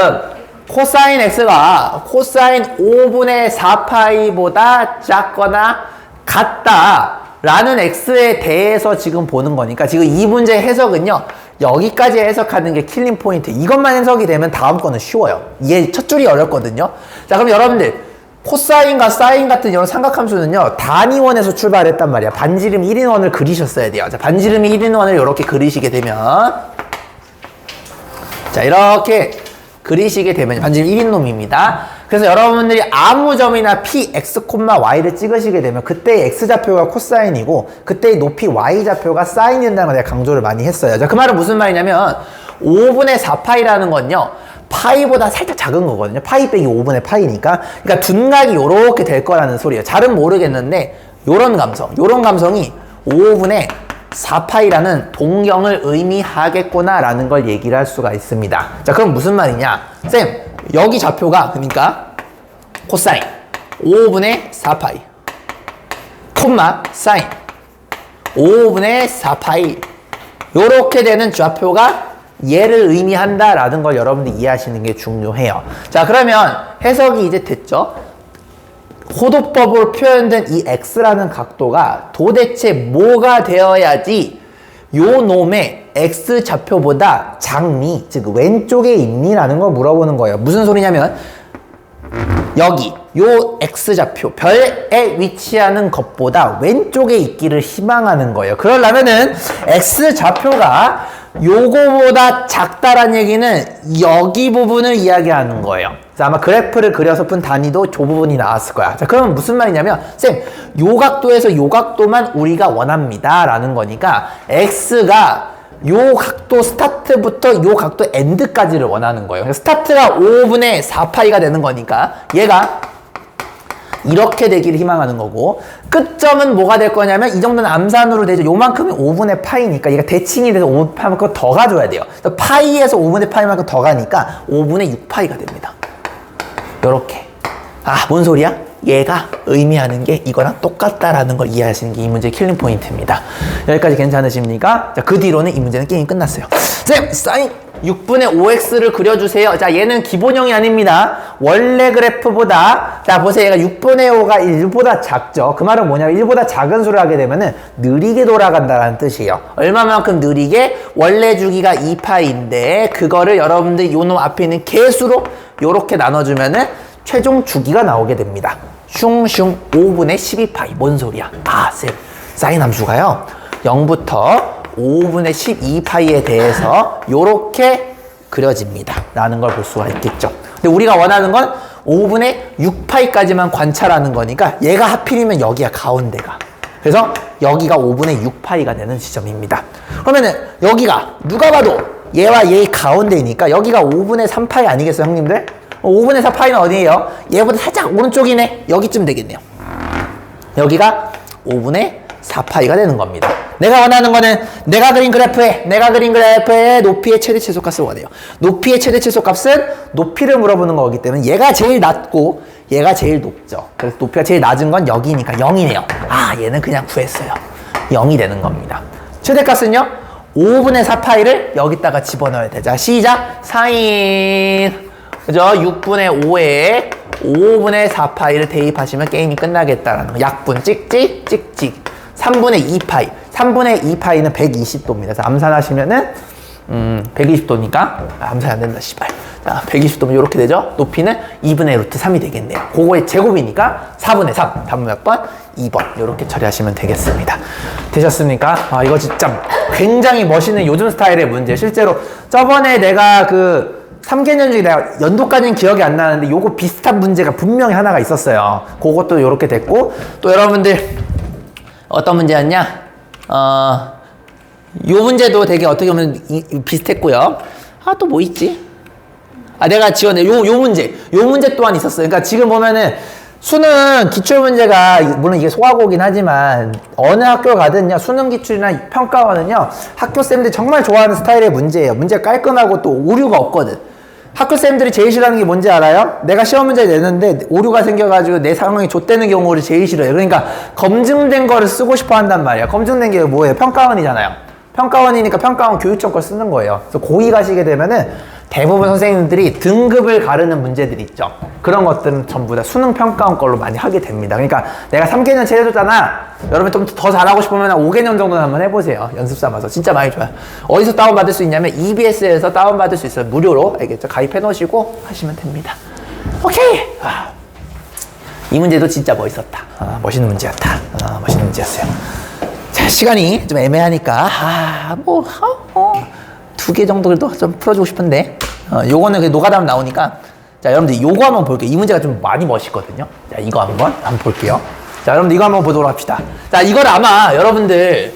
코사인 x가 코사인 5분의 4파이보다 작거나 같다 라는 x에 대해서 지금 보는 거니까 지금 이 문제 해석은요. 여기까지 해석하는 게 킬링 포인트. 이것만 해석이 되면 다음 거는 쉬워요. 이게 첫 줄이 어렵거든요. 자, 그럼 여러분들 코사인과 사인 같은 이런 삼각함수는요. 단위원에서 출발했단 말이야. 반지름 1인원을 그리셨어야 돼요. 자, 반지름 1인원을 이렇게 그리시게 되면 자, 이렇게 그리시게 되면 반지름 1인놈입니다. 그래서 여러분들이 아무 점이나 p, x, y를 찍으시게 되면 그때의 x좌표가 코사인이고 그때의 높이 y좌표가 사인이 된다는 걸 내가 강조를 많이 했어요. 자, 그 말은 무슨 말이냐면 5분의 4파이라는 건요. 파이보다 살짝 작은 거거든요. 파이 빼기 5분의 파이니까. 그러니까 둔각이 요렇게 될 거라는 소리예요. 잘은 모르겠는데 요런 감성이 5분의 4파이라는 동경을 의미하겠구나라는 걸 얘기를 할 수가 있습니다. 자, 그럼 무슨 말이냐? 쌤, 여기 좌표가 그러니까 코사인 5분의 4파이 콤마 사인 5분의 4파이 요렇게 되는 좌표가 얘를 의미한다라는 걸 여러분들이 이해하시는 게 중요해요. 자, 그러면 해석이 이제 됐죠? 호도법으로 표현된 이 x라는 각도가 도대체 뭐가 되어야지 요 놈의 x좌표보다 작니? 즉 왼쪽에 있니? 라는 걸 물어보는 거예요. 무슨 소리냐면 여기 요 x좌표 별에 위치하는 것보다 왼쪽에 있기를 희망하는 거예요. 그러려면은 x좌표가 요거보다 작다란 얘기는 여기 부분을 이야기하는 거예요. 자, 아마 그래프를 그려서 푼 단위도 저 부분이 나왔을 거야. 자, 그러면 무슨 말이냐면 쌤, 요 각도에서 요 각도만 우리가 원합니다 라는 거니까 x가 요 각도 스타트부터 요 각도 엔드까지를 원하는 거예요. 스타트가 5분의 4파이가 되는 거니까 얘가 이렇게 되기를 희망하는 거고 끝점은 뭐가 될 거냐면 이 정도는 암산으로 되죠. 요만큼이 5분의 파이니까 얘가 대칭이 돼서 5분의 파이만큼 더 가줘야 돼요. 파이에서 5분의 파이만큼 더 가니까 5분의 6파이가 됩니다. 요렇게. 아, 뭔 소리야? 얘가 의미하는 게 이거랑 똑같다라는 걸 이해하시는 게 이 문제의 킬링 포인트입니다. 여기까지 괜찮으십니까? 자, 그 뒤로는 이 문제는 게임이 끝났어요. 쌤, 사인 6분의 5x를 그려주세요. 자, 얘는 기본형이 아닙니다. 원래 그래프보다, 자, 보세요. 얘가 6분의 5가 1보다 작죠. 그 말은 뭐냐면 1보다 작은 수를 하게 되면은 느리게 돌아간다는 뜻이에요. 얼마만큼 느리게? 원래 주기가 2파인데, 그거를 여러분들 요놈 앞에 있는 개수로 요렇게 나눠주면은 최종 주기가 나오게 됩니다. 슝슝 5분의 12파이. 뭔 소리야? 아, 쌤. 사인 함수가요. 0부터 5분의 12파이에 대해서 요렇게 그려집니다. 라는 걸 볼 수가 있겠죠. 근데 우리가 원하는 건 5분의 6파이까지만 관찰하는 거니까 얘가 하필이면 여기야, 가운데가. 그래서 여기가 5분의 6파이가 되는 지점입니다. 그러면은 여기가 누가 봐도 얘와 얘의 가운데니까 여기가 5분의 3파이 아니겠어요, 형님들? 5분의 4파이는 어디예요? 얘보다 살짝 오른쪽이네. 여기쯤 되겠네요. 여기가 5분의 4파이가 되는 겁니다. 내가 원하는 거는 내가 그린 그래프의 높이의 최대 최소값을 원해요. 높이의 최대 최소값은 높이를 물어보는 거기 때문에 얘가 제일 낮고 얘가 제일 높죠. 그래서 높이가 제일 낮은 건 여기니까 0이네요. 아, 얘는 그냥 구했어요. 0이 되는 겁니다. 최대값은요? 5분의 4파이를 여기다가 집어넣어야 되죠. 자, 시작! 사인 그죠? 6분의 5에 5분의 4파이를 대입하시면 게임이 끝나겠다라는 거. 약분 찍찍 찍찍 3분의 2파이 3분의 2파이는 120도입니다. 그래서 암산하시면은 120도니까 암산이 안 된다 씨발. 자, 120도면 이렇게 되죠? 높이는 2분의 루트 3이 되겠네요. 그거의 제곱이니까 4분의 3 답은 몇 번? 2번 이렇게 처리하시면 되겠습니다. 되셨습니까? 아, 이거 진짜 굉장히 멋있는 요즘 스타일의 문제. 실제로 저번에 내가 그 3개년 중에 내가 연도까지는 기억이 안 나는데 요거 비슷한 문제가 분명히 하나가 있었어요. 그것도 요렇게 됐고 또 여러분들 어떤 문제였냐? 요 문제도 되게 어떻게 보면 비슷했고요. 아, 또 뭐 있지? 아, 내가 지원해. 요 문제 또한 있었어요. 그러니까 지금 보면은 수능 기출 문제가 물론 이게 소화고긴 하지만 어느 학교 가든요 수능 기출이나 평가원은요 학교 쌤들이 정말 좋아하는 스타일의 문제예요. 문제가 깔끔하고 또 오류가 없거든. 학교 쌤들이 제일 싫어하는 게 뭔지 알아요? 내가 시험 문제 내는데 오류가 생겨가지고 내 상황이 좆되는 경우를 제일 싫어해요. 그러니까 검증된 거를 쓰고 싶어 한단 말이야. 검증된 게 뭐예요? 평가원이잖아요. 평가원이니까 평가원 교육청 걸 쓰는 거예요. 그래서 고2 가시게 되면은 대부분 선생님들이 등급을 가르는 문제들이 있죠. 그런 것들은 전부 다 수능 평가원 걸로 많이 하게 됩니다. 그러니까 내가 3개년 체 해줬잖아. 여러분 좀 더 잘하고 싶으면 5개년 정도는 한번 해보세요. 연습 삼아서. 진짜 많이 좋아요. 어디서 다운받을 수 있냐면 EBS에서 다운받을 수 있어요. 무료로. 알겠죠? 가입해 놓으시고 하시면 됩니다. 오케이! 이 문제도 진짜 멋있었다. 멋있는 문제였다. 멋있는 문제였어요. 자, 시간이 좀 애매하니까, 2개 정도도 좀 풀어주고 싶은데, 요거는 그 노가다면 나오니까, 자, 여러분들 요거 한번 볼게요. 이 문제가 좀 많이 멋있거든요. 자, 이거 한번 볼게요. 자, 여러분들 이거 한번 보도록 합시다. 자, 이걸 아마 여러분들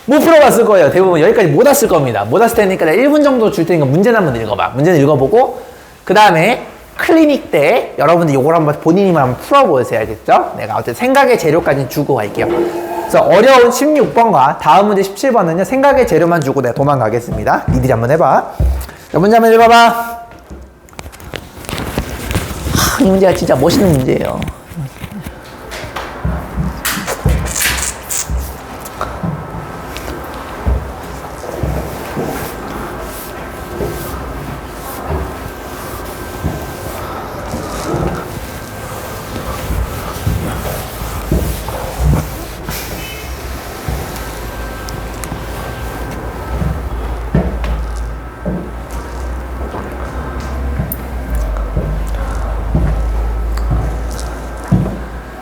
못 풀어봤을 거예요. 대부분 여기까지 못 왔을 겁니다. 못 왔을 테니까 내가 1분 정도 줄 테니까 문제는 한번 읽어봐. 문제는 읽어보고, 그 다음에 클리닉 때 여러분들 요걸 한번 본인이만 한번 풀어보세요. 알겠죠? 내가 어쨌든 생각의 재료까지 주고 갈게요. 그래서 어려운 16번과 다음 문제 17번은요, 생각의 재료만 주고 내가 도망가겠습니다. 니들이 한번 해봐. 자, 문제 한번 읽어봐. 이 문제가 진짜 멋있는 문제예요.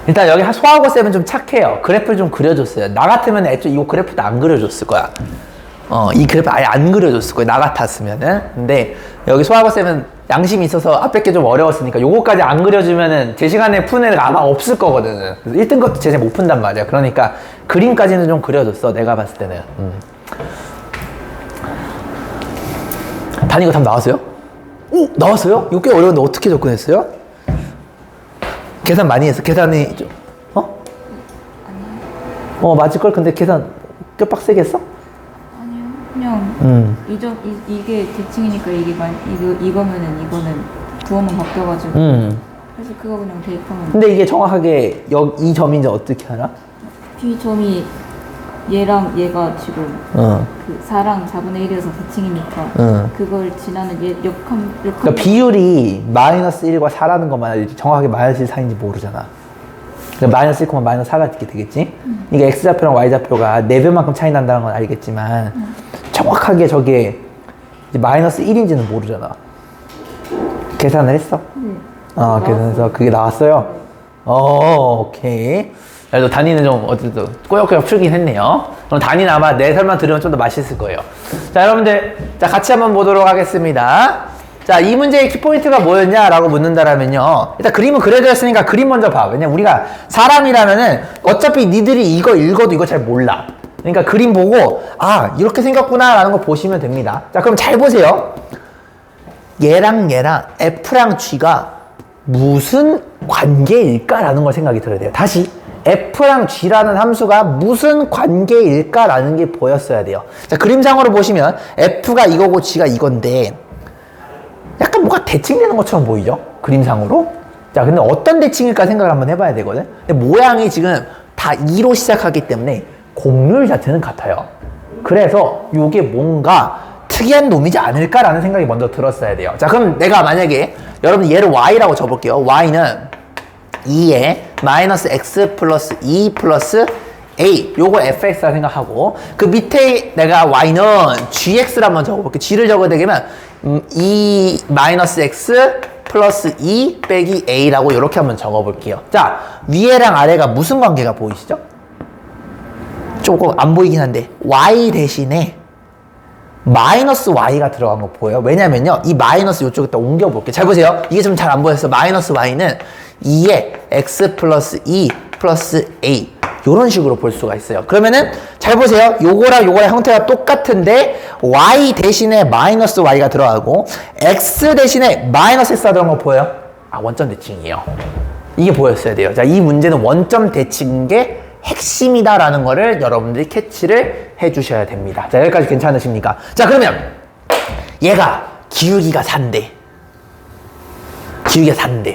일단 여기 소하고 쌤은 좀 착해요. 그래프를 좀 그려줬어요. 나 같으면 애초에 이 그래프도 안 그려줬을 거야. 이 그래프 아예 안 그려줬을 거예요. 나 같았으면은. 근데 여기 소하고 쌤은 양심이 있어서 앞에 게 좀 어려웠으니까 요거까지 안 그려주면은 제 시간에 푸는 애가 아마 없을 거거든. 1등 것도 제대 못 푼단 말이야. 그러니까 그림까지는 좀 그려줬어. 내가 봤을 때는. 단위가 답 나왔어요? 오! 나왔어요? 이거 꽤 어려운데 어떻게 접근했어요? 계산 많이 했어. 계산이 좀, 맞을걸? 근데 계산 꽤 빡세게 했어? 아니요. 그냥 이게 대칭이니까 이거면은 이거는 부호만 바뀌어가지고 그래서 그거 그냥 대입하면. 근데 이게 정확하게 이 점인지 어떻게 알아? B점이 얘랑 얘가 지금 그 4랑 4분의 1이어서 대칭이니까 그걸 지나는 그러니까 비율이 마이너스 1과 4라는 것만 알지 정확하게 마이너스 1 사이인지 모르잖아. 그러니까 마이너스 1, 마이너스 4가 이렇게 되겠지? 이게 X좌표랑 Y좌표가 4배만큼 차이 난다는 건 알겠지만 정확하게 저게 이제 마이너스 1인지는 모르잖아. 계산을 했어? 계산해서 그게 나왔어요? 오케이. 그래도 단위는 좀 어쨌든 꼬역꼬역 풀긴 했네요. 그럼 단위는 아마 내 설명 들으면 좀 더 맛있을 거예요. 자, 여러분들, 자, 같이 한번 보도록 하겠습니다. 자, 이 문제의 키포인트가 뭐였냐라고 묻는다라면요. 일단 그림은 그려졌으니까 그림 먼저 봐. 왜냐면 우리가 사람이라면은 어차피 니들이 이거 읽어도 이거 잘 몰라. 그러니까 그림 보고, 이렇게 생겼구나 라는 거 보시면 됩니다. 자, 그럼 잘 보세요. 얘랑 F랑 G가 무슨 관계일까라는 걸 생각이 들어야 돼요. 다시. F랑 G라는 함수가 무슨 관계일까라는 게 보였어야 돼요. 자, 그림상으로 보시면 F가 이거고 G가 이건데 약간 뭐가 대칭되는 것처럼 보이죠? 그림상으로. 자, 근데 어떤 대칭일까 생각을 한번 해봐야 되거든. 근데 모양이 지금 다 2로 시작하기 때문에 곡률 자체는 같아요. 그래서 이게 뭔가 특이한 놈이지 않을까라는 생각이 먼저 들었어야 돼요. 자, 그럼 내가 만약에 여러분 얘를 Y라고 적어볼게요. Y는 2에 마이너스 x 플러스 2 플러스 a 요거 fx라 생각하고 그 밑에 내가 y는 gx를 한번 적어볼게요. g를 적어야 되면 2 마이너스 x 플러스 2 빼기 a라고 이렇게 한번 적어볼게요. 자, 위에랑 아래가 무슨 관계가 보이시죠? 조금 안 보이긴 한데 y 대신에 마이너스 y가 들어간 거 보여요? 왜냐면요, 이 마이너스 이쪽에다 옮겨볼게요. 잘 보세요. 이게 좀 잘 안 보였어요. 마이너스 y는 2에 x 플러스 2 플러스 a 이런 식으로 볼 수가 있어요. 그러면은 잘 보세요. 요거랑 형태가 똑같은데 y 대신에 마이너스 y가 들어가고 x 대신에 마이너스 x가 들어간 거 보여요? 원점 대칭이에요. 이게 보였어야 돼요. 자, 이 문제는 원점 대칭인 게 핵심이다라는 거를 여러분들이 캐치를 해주셔야 됩니다. 자, 여기까지 괜찮으십니까? 자, 그러면 얘가 기울기가 4인데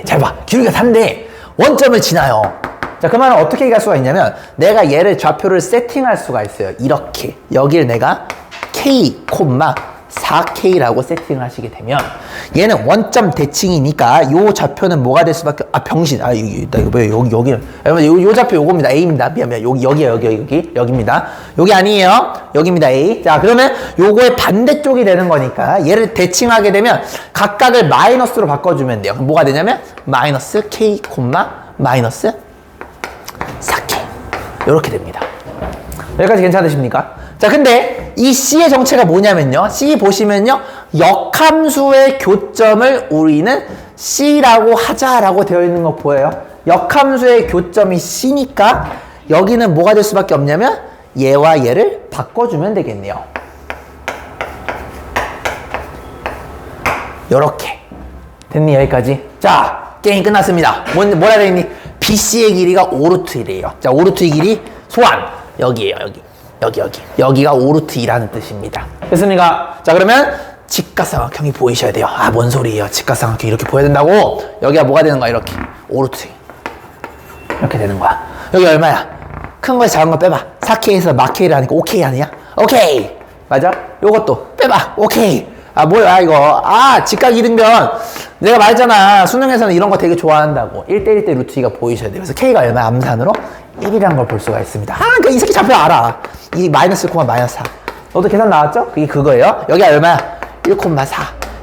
잘 봐. 기울기가 4인데 원점을 지나요. 자, 그 말은 어떻게 얘기할 수가 있냐면 내가 얘를 좌표를 세팅할 수가 있어요. 이렇게 여기를 내가 K, 4K라고 세팅을 하시게 되면 얘는 원점 대칭이니까 요 좌표는 뭐가 될 수밖에 병신 요 좌표 요겁니다. A입니다. 미안 여기입니다. 여기 아니에요. 여기입니다. A. 자, 그러면 요거의 반대쪽이 되는 거니까 얘를 대칭하게 되면 각각을 마이너스로 바꿔주면 돼요. 그럼 뭐가 되냐면 마이너스 K, 마이너스 4K 이렇게 됩니다. 여기까지 괜찮으십니까? 자, 근데 이 C의 정체가 뭐냐면요. C 보시면요. 역함수의 교점을 우리는 C라고 하자라고 되어 있는 거 보여요. 역함수의 교점이 C니까 여기는 뭐가 될 수밖에 없냐면 얘와 얘를 바꿔주면 되겠네요. 요렇게. 됐니? 여기까지? 자, 게임 끝났습니다. 뭐라 되어 있니? BC의 길이가 5루트 1이에요. 자, 5루트 2 길이 소환. 여기에요, 여기가 5루트 2라는 뜻입니다. 됐습니까? 자, 그러면 직각삼각형이 보이셔야 돼요. 아, 뭔 소리예요? 직각삼각형이 이렇게 보여야 된다고? 여기가 뭐가 되는 거야? 이렇게 5루트 2 이렇게 되는 거야. 여기 얼마야? 큰 거에서 작은 거 빼봐. 4K에서 마K를 하니까 5K 아니야? 오케이! 맞아? 요것도 빼봐. 오케이! 아, 뭐야 이거. 아, 직각 이등변. 내가 말했잖아. 수능에서는 이런 거 되게 좋아한다고. 1대1 대 루트 2가 보이셔야 돼요. 그래서 K가 얼마? 암산으로 1이라는 걸 볼 수가 있습니다. 아, 그러니까 이 새끼 좌표 알아. 이 마이너스 1, 마이너스 4. 너도 계산 나왔죠? 그게 그거예요. 여기 얼마야? 1,4.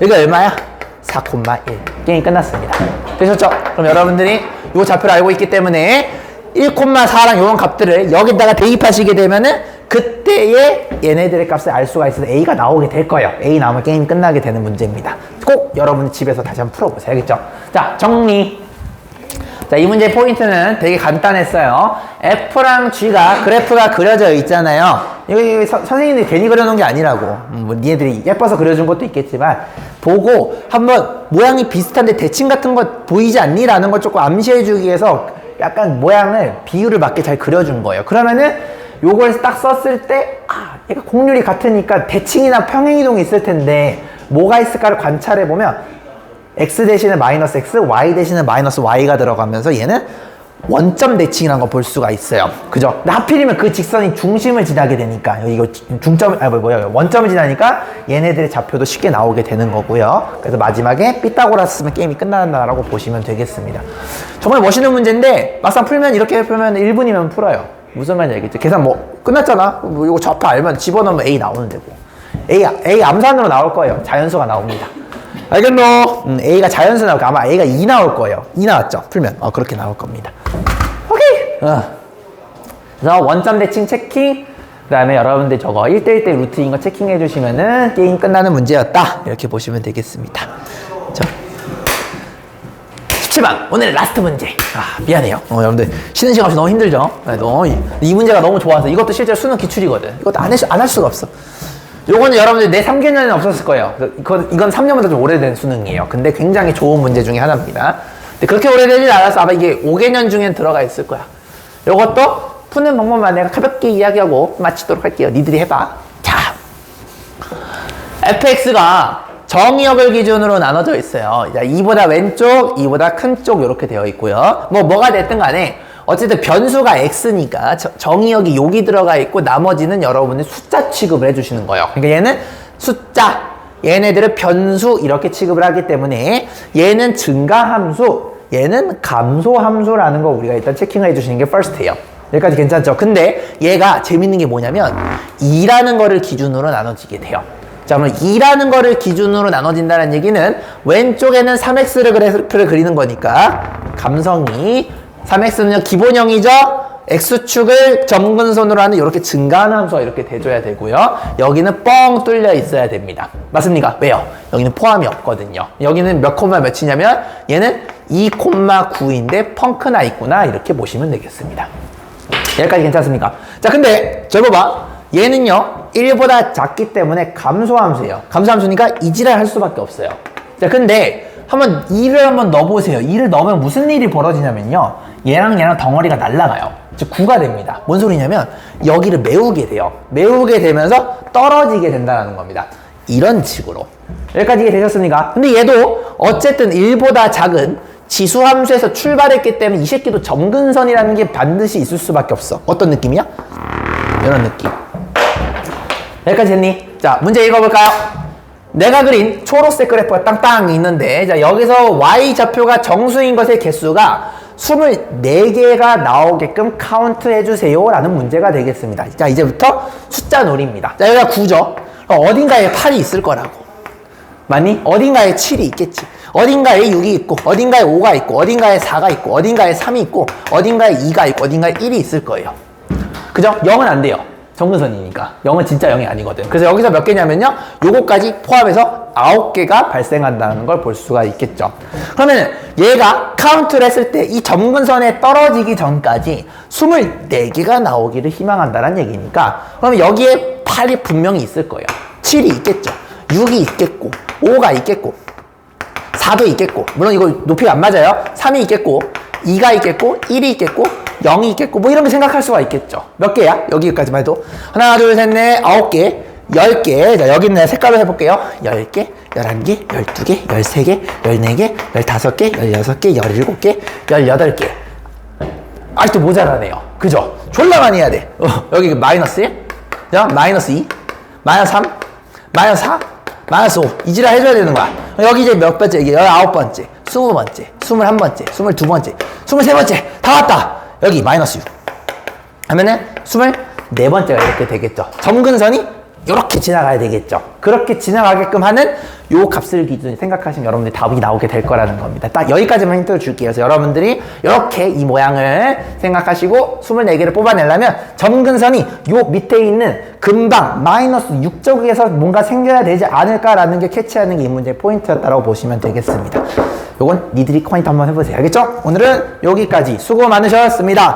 여기가 얼마야? 4,1. 게임 끝났습니다. 되셨죠? 그럼 여러분들이 이 좌표를 알고 있기 때문에 1,4랑 이런 값들을 여기다가 대입하시게 되면은 그때의 얘네들의 값을 알 수가 있어서 A가 나오게 될 거예요. A 나오면 게임 끝나게 되는 문제입니다. 꼭 여러분 집에서 다시 한번 풀어보세요. 알겠죠? 자, 정리. 자, 이 문제의 포인트는 되게 간단했어요. F랑 G가 그래프가 그려져 있잖아요. 이거 선생님들이 괜히 그려놓은 게 아니라고. 뭐 니네들이 예뻐서 그려준 것도 있겠지만 보고 한번 모양이 비슷한데 대칭 같은 거 보이지 않니? 라는 걸 조금 암시해주기 위해서 약간 모양을 비율을 맞게 잘 그려준 거예요. 그러면은 요걸 딱 썼을 때 아, 얘가 곡률이 같으니까 대칭이나 평행이동이 있을 텐데 뭐가 있을까를 관찰해보면 x 대신에 마이너스 x, y 대신에 마이너스 y가 들어가면서 얘는 원점 대칭이라는 걸 볼 수가 있어요. 그죠? 근데 하필이면 그 직선이 중심을 지나게 되니까 이거 중점, 원점을 지나니까 얘네들의 좌표도 쉽게 나오게 되는 거고요. 그래서 마지막에 피타고라스 쓰면 게임이 끝난다라고 보시면 되겠습니다. 정말 멋있는 문제인데 막상 풀면 이렇게 풀면 1분이면 풀어요. 무슨 말인지 알겠죠? 계산 뭐 끝났잖아. 뭐 이거 좌표 알면 집어넣으면 A 나오는 데고 A 암산으로 나올 거예요. 자연수가 나옵니다. 알겠노? A가 자연수 나올 거 아마 A가 2 나올 거예요. 2 나왔죠? 풀면 그렇게 나올 겁니다. 오케이. 그래서 원점 대칭 체킹, 그 다음에 여러분들 저거 1대1 대 루트인 거 체킹해 주시면은 게임 끝나는 문제였다 이렇게 보시면 되겠습니다. 자, 17번 오늘의 라스트 문제. 아, 미안해요. 여러분들 쉬는 시간 없이 너무 힘들죠? 이 문제가 너무 좋아서 이것도 실제로 수능 기출이거든. 이것도 안 할 수가 없어. 요거는 여러분들 내 3개년에는 없었을 거예요. 이건 3년보다 좀 오래된 수능이에요. 근데 굉장히 좋은 문제 중에 하나입니다. 근데 그렇게 오래되진 않아서 아마 이게 5개년 중엔 들어가 있을 거야. 요것도 푸는 방법만 내가 가볍게 이야기하고 마치도록 할게요. 니들이 해봐. 자, fx가 정의역을 기준으로 나눠져 있어요. 2보다 왼쪽, 2보다 큰 쪽 이렇게 되어 있고요. 뭐가 됐든 간에 어쨌든 변수가 x니까 정의역이 여기 들어가 있고 나머지는 여러분이 숫자 취급을 해주시는 거예요. 그러니까 얘는 숫자, 얘네들은 변수 이렇게 취급을 하기 때문에 얘는 증가함수, 얘는 감소함수라는 거 우리가 일단 체킹을 해주시는 게 first예요. 여기까지 괜찮죠? 근데 얘가 재밌는 게 뭐냐면 2라는 거를 기준으로 나눠지게 돼요. 자, 그럼 2라는 거를 기준으로 나눠진다는 얘기는 왼쪽에는 3x를 그리는 거니까 감성이 3x는요 기본형이죠. x축을 점근선으로 하는 이렇게 증가하는 함수가 이렇게 돼줘야 되고요. 여기는 뻥 뚫려 있어야 됩니다. 맞습니까? 왜요? 여기는 포함이 없거든요. 여기는 몇 콤마 몇이냐면 얘는 2,9인데 펑크나 있구나 이렇게 보시면 되겠습니다. 여기까지 괜찮습니까? 자, 근데 저거 봐. 얘는요 1보다 작기 때문에 감소함수예요. 감소함수니까 이지랄 할 수밖에 없어요. 자, 근데 한번 2를 한번 넣어보세요. 2를 넣으면 무슨 일이 벌어지냐면요 얘랑 덩어리가 날아가요. 즉 9가 됩니다. 뭔 소리냐면 여기를 메우게 돼요. 메우게 되면서 떨어지게 된다는 겁니다. 이런 식으로. 여기까지 이해되셨습니까? 근데 얘도 어쨌든 1보다 작은 지수함수에서 출발했기 때문에 이 새끼도 점근선이라는 게 반드시 있을 수밖에 없어. 어떤 느낌이야? 이런 느낌. 여기까지 됐니? 자, 문제 읽어볼까요? 내가 그린 초록색 그래프가 땅땅 있는데, 자, 여기서 y좌표가 정수인 것의 개수가 24개가 나오게끔 카운트 해주세요 라는 문제가 되겠습니다. 자, 이제부터 숫자 놀이입니다. 자, 여기가 9죠. 어딘가에 8이 있을 거라고. 맞니? 어딘가에 7이 있겠지. 어딘가에 6이 있고, 어딘가에 5가 있고, 어딘가에 4가 있고, 어딘가에 3이 있고, 어딘가에 2가 있고, 어딘가에 1이 있을 거예요. 그죠? 0은 안 돼요. 정근선이니까. 0은 진짜 0이 아니거든. 그래서 여기서 몇 개냐면요, 요거까지 포함해서 9개가 발생한다는 걸 볼 수가 있겠죠. 그러면 얘가 카운트를 했을 때 이 점근선에 떨어지기 전까지 24개가 나오기를 희망한다는 얘기니까, 그러면 여기에 8이 분명히 있을 거예요. 7이 있겠죠. 6이 있겠고, 5가 있겠고, 4도 있겠고, 물론 이거 높이가 안 맞아요. 3이 있겠고, 2가 있겠고, 1이 있겠고, 0이 있겠고, 뭐 이런 거 생각할 수가 있겠죠. 몇 개야? 여기까지만 해도. 하나, 둘, 셋, 넷, 9개, 10개. 자, 여기는 내가 색깔로 해볼게요. 10개, 11개, 12개, 13개, 14개, 15개, 16개, 17개, 18개. 아직도 모자라네요. 그죠? 졸라 많이 해야 돼. 여기 마이너스 1, 마이너스 2, 마이너스 3, 마이너스 4, 마이너스 5. 이지랄 해줘야 되는 거야. 여기 이제 몇 번째? 이게 19번째, 20번째, 21번째, 22번째, 23번째. 다 왔다. 여기 마이너스 6. 하면은 24번째가 이렇게 되겠죠. 점근선이 이렇게 지나가야 되겠죠. 그렇게 지나가게끔 하는 요 값을 기준으로 생각하시면 여러분들이 답이 나오게 될 거라는 겁니다. 딱 여기까지만 힌트를 줄게요. 그래서 여러분들이 이렇게 이 모양을 생각하시고 24개를 뽑아내려면 점근선이 요 밑에 있는 금방 마이너스 6쪽에서 뭔가 생겨야 되지 않을까라는 게 캐치하는 게 이 문제의 포인트였다고 보시면 되겠습니다. 요건 니들이 코인트 한번 해보세요. 알겠죠? 오늘은 여기까지 수고 많으셨습니다.